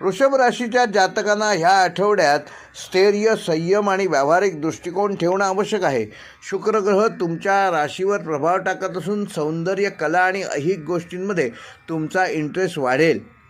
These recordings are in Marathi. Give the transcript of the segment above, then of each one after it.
वृषभ राशीच्या जातकांना ह्या आठवड्यात स्थैर्य, संयम आणि व्यावहारिक दृष्टिकोन ठेवणं आवश्यक आहे. शुक्र ग्रह तुमच्या राशीवर प्रभाव टाकत असून सौंदर्य, कला आणि ऐहिक गोष्टींमध्ये तुमचा इंटरेस्ट वाढेल.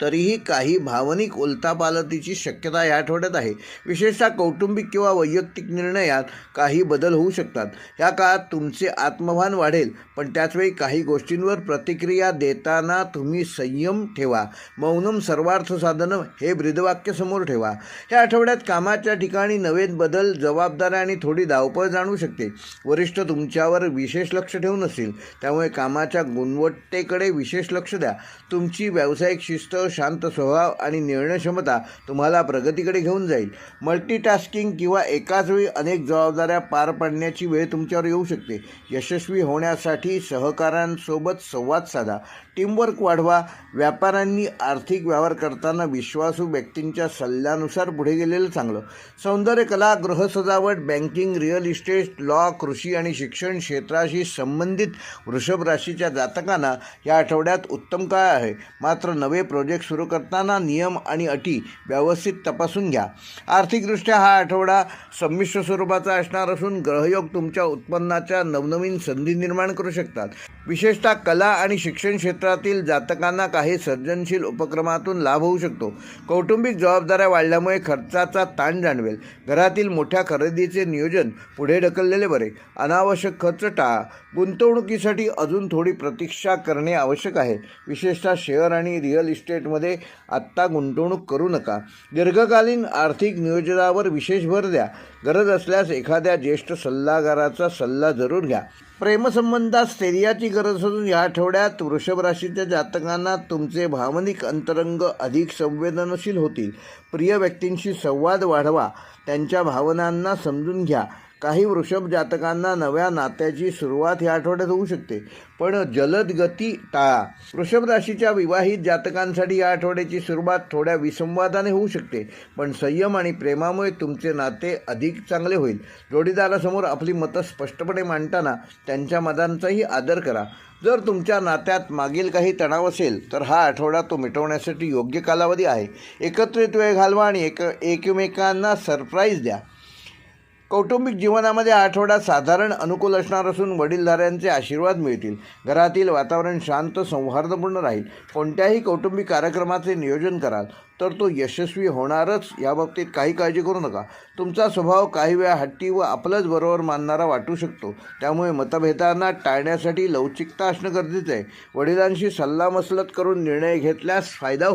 तरीही काही भावनिक उलथापालथीची शक्यता या आठवड्यात आहे. विशेषतः कौटुंबिक किंवा वैयक्तिक निर्णयात काही बदल होऊ शकतात. या काळात तुमचे आत्मभान वाढेल, पण त्याचवेळी काही गोष्टींवर प्रतिक्रिया देताना तुम्ही संयम ठेवा. मौनम सर्वार्थ साधनम हे ब्रीदवाक्य समोर ठेवा. या आठवड्यात कामाच्या ठिकाणी नवे बदल, जबाबदाऱ्या आणि थोडी धावपळ जाणवू शकते. वरिष्ठ तुमच्यावर विशेष लक्ष ठेवून असतील, त्यामुळे कामाच्या गुणवत्तेकडे विशेष लक्ष द्या. तुमची व्यावसायिक शिस्त, शांत स्वभाव आणि निर्णय क्षमता तुम्हाला प्रगतीकडे घेऊन जाईल. मल्टीटास्किंग किंवा एकाच वेळी अनेक जबाबदाऱ्या पार पाडण्याची वेळ तुमच्यावर येऊ शकते. यशस्वी होण्यासाठी सहकाऱ्यांसोबत संवाद साधा. टीमवर्क वाढवा. व्यापाऱ्यांनी आर्थिक व्यवहार करताना विश्वासू व्यक्तींच्या सल्ल्यानुसार पुढे गेलेलं चांगलं. सौंदर्य, कला, गृहसजावट, बँकिंग, रिअल इस्टेट, लॉ, कृषी आणि शिक्षण क्षेत्राशी संबंधित वृषभ राशीच्या जातकांना या आठवड्यात उत्तम काळ आहे. मात्र नवे प्रोजेक्ट सुरू करताना नियम आणि अटी व्यवस्थित तपासून घ्या. आर्थिकदृष्ट्या हा आठवडा संमिश्र स्वरूपाचा असणार असून ग्रहयोग तुमच्या उत्पन्नाच्या नवनवीन संधी निर्माण करू शकतात. विशेषतः कला आणि शिक्षण क्षेत्रातील जातकांना काही सर्जनशील उपक्रमातून लाभ होऊ शकतो. कौटुंबिक जबाबदाऱ्या वाढल्यामुळे खर्चाचा ताण जाणवेल. घरातील मोठ्या खरेदीचे नियोजन पुढे ढकललेले बरे. अनावश्यक खर्च टाळा. गुंतवणुकीसाठी अजून थोडी प्रतीक्षा करणे आवश्यक आहे. विशेषतः शेअर आणि रिअल इस्टेटमध्ये आत्ता गुंतवणूक करू नका. दीर्घकालीन आर्थिक नियोजनावर विशेष भर द्या. गरज असल्यास एखाद्या ज्येष्ठ सल्लागाराचा सल्ला जरूर घ्या. प्रेमसंबंधात स्थैर्याची गरज असून या आठवड्यात वृषभ राशीच्या जातकांना तुमचे भावनिक अंतरंग अधिक संवेदनशील होतील. प्रिय व्यक्तींशी संवाद वाढवा. त्यांच्या भावनांना समजून घ्या. काही वृषभ जातकांना नव्या नात्याची सुरुवात या आठवड्यात होऊ शकते, पण जलद गती टाळा. वृषभ राशीच्या विवाहित जातकांसाठी या आठवड्याची सुरुवात थोड्या विसंवादाने होऊ शकते, पण संयम आणि प्रेमामुळे तुमचे नाते अधिक चांगले होईल. जोडीदारासमोर आपली मतं स्पष्टपणे मांडताना त्यांच्या मतांचाही आदर करा. जर तुमच्या नात्यात मागील काही तणाव असेल तर हा आठवडा तो मिटवण्यासाठी योग्य कालावधी आहे. एकत्रित वेळ घालवा आणि एकमेकांना सरप्राईज द्या. कौटुंबिक जीवनामध्ये आठवडा साधारण अनुकूल असणार असून वडीलधाऱ्यांचे आशीर्वाद मिळतील. घरातील वातावरण शांत, सौहार्दपूर्ण राहील. कोणत्याही कौटुंबिक कार्यक्रमाचे नियोजन कराल तर तो यशस्वी होणारच, याबाबतीत काही काळजी करू नका. तुमचा स्वभाव काही वेळा हट्टी व आपलंच बरोबर मानणारा वाटू शकतो, त्यामुळे मतभेदांना टाळण्यासाठी लवचिकता असणं गरजेचं आहे. वडिलांशी सल्लामसलत करून निर्णय घेतल्यास फायदा होईल.